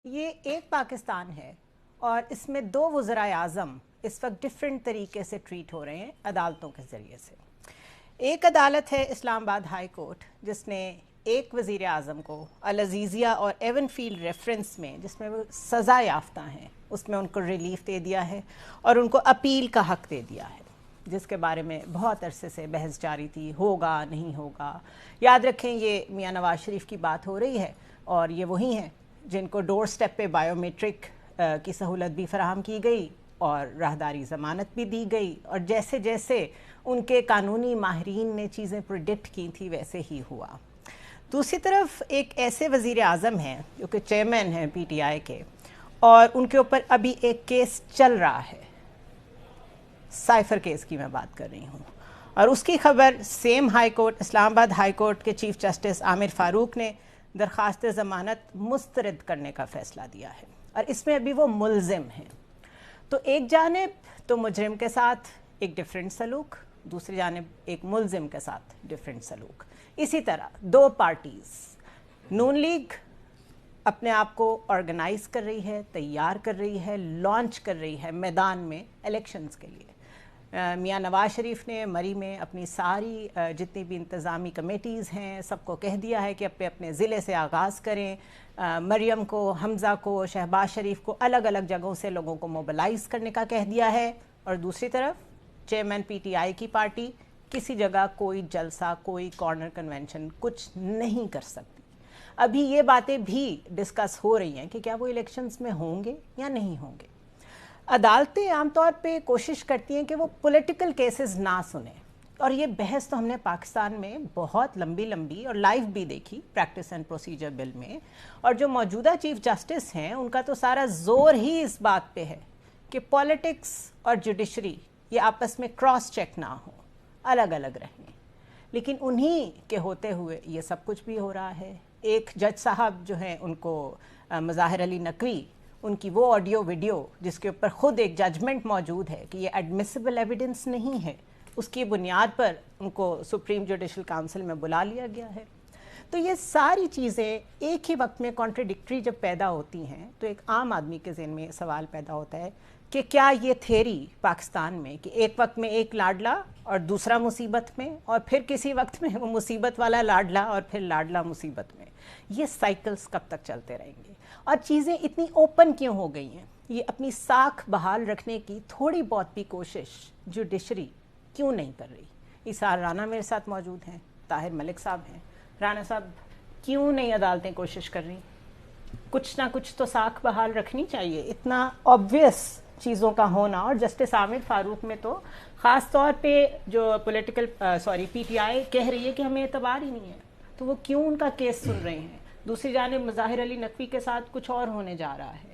یہ ایک پاکستان ہے اور اس میں دو وزرائے اعظم اس وقت ڈفرینٹ طریقے سے ٹریٹ ہو رہے ہیں عدالتوں کے ذریعے سے. ایک عدالت ہے اسلام آباد ہائی کورٹ جس نے ایک وزیر اعظم کو العزیزیہ اور ایون فیلڈ ریفرنس میں جس میں وہ سزا یافتہ ہیں اس میں ان کو ریلیف دے دیا ہے اور ان کو اپیل کا حق دے دیا ہے، جس کے بارے میں بہت عرصے سے بحث جاری تھی، ہوگا نہیں ہوگا. یاد رکھیں یہ میاں نواز شریف کی بات ہو رہی ہے اور یہ وہی ہیں جن کو ڈور سٹیپ پہ بائیو میٹرک کی سہولت بھی فراہم کی گئی اور راہداری ضمانت بھی دی گئی، اور جیسے جیسے ان کے قانونی ماہرین نے چیزیں پریڈکٹ کی تھی ویسے ہی ہوا. دوسری طرف ایک ایسے وزیر اعظم ہیں جو کہ چیئرمین ہیں پی ٹی آئی کے، اور ان کے اوپر ابھی ایک کیس چل رہا ہے، سائفر کیس کی میں بات کر رہی ہوں، اور اس کی خبر سیم ہائی کورٹ اسلام آباد ہائی کورٹ کے چیف جسٹس عامر فاروق نے درخواست ضمانت مسترد کرنے کا فیصلہ دیا ہے، اور اس میں ابھی وہ ملزم ہیں. تو ایک جانب تو مجرم کے ساتھ ایک ڈیفرنٹ سلوک، دوسری جانب ایک ملزم کے ساتھ ڈیفرنٹ سلوک. اسی طرح دو پارٹیز، نون لیگ اپنے آپ کو آرگنائز کر رہی ہے، تیار کر رہی ہے، لانچ کر رہی ہے میدان میں الیکشنز کے لیے. میاں نواز شریف نے مری میں اپنی ساری جتنی بھی انتظامی کمیٹیز ہیں سب کو کہہ دیا ہے کہ اپنے اپنے ضلع سے آغاز کریں. مریم کو، حمزہ کو، شہباز شریف کو الگ الگ جگہوں سے لوگوں کو موبلائز کرنے کا کہہ دیا ہے. اور دوسری طرف چیئرمین پی ٹی آئی کی پارٹی کسی جگہ کوئی جلسہ، کوئی کارنر کنونشن کچھ نہیں کر سکتی. ابھی یہ باتیں بھی ڈسکس ہو رہی ہیں کہ کیا وہ الیکشنز میں ہوں گے یا نہیں ہوں گے. عدالتیں عام طور پہ کوشش کرتی ہیں کہ وہ پولیٹیکل کیسز نہ سنیں، اور یہ بحث تو ہم نے پاکستان میں بہت لمبی اور لائیو بھی دیکھی پریکٹس اینڈ پروسیجر بل میں. اور جو موجودہ چیف جسٹس ہیں ان کا تو سارا زور ہی اس بات پہ ہے کہ پالیٹکس اور جوڈیشری یہ آپس میں کراس چیک نہ ہو، الگ الگ رہیں. لیکن انہی کے ہوتے ہوئے یہ سب کچھ بھی ہو رہا ہے. ایک جج صاحب جو ہیں ان کو مظاہر علی نقوی، ان کی وہ آڈیو ویڈیو جس کے اوپر خود ایک ججمنٹ موجود ہے کہ یہ ایڈمیسیبل ایویڈنس نہیں ہے، اس کی بنیاد پر ان کو سپریم جوڈیشل کاؤنسل میں بلا لیا گیا ہے. تو یہ ساری چیزیں ایک ہی وقت میں کانٹرڈکٹری جب پیدا ہوتی ہیں تو ایک عام آدمی کے ذہن میں سوال پیدا ہوتا ہے کہ کیا یہ تھیری پاکستان میں کہ ایک وقت میں ایک لاڈلا اور دوسرا مصیبت میں، اور پھر کسی وقت میں وہ مصیبت والا لاڈلا اور پھر لاڈلا مصیبت میں، یہ سائیکلز کب تک چلتے رہیں گے؟ اور چیزیں اتنی اوپن کیوں ہو گئی ہیں؟ یہ اپنی ساکھ بحال رکھنے کی تھوڑی بہت بھی کوشش جوڈیشری کیوں نہیں کر رہی؟ اسار رانا میرے ساتھ موجود ہیں، طاہر ملک صاحب ہیں. رانا صاحب، کیوں نہیں عدالتیں کوشش کر رہی؟ کچھ نہ کچھ تو ساکھ بحال رکھنی چاہیے. اتنا آبویس چیزوں کا ہونا، اور جسٹس عامر فاروق میں تو خاص طور پہ جو پی ٹی آئی کہہ رہی ہے کہ ہمیں اعتبار ہی نہیں ہے، تو وہ کیوں ان کا کیس سن رہے ہیں؟ دوسری جانب مظاہر علی نقوی کے ساتھ کچھ اور ہونے جا رہا ہے.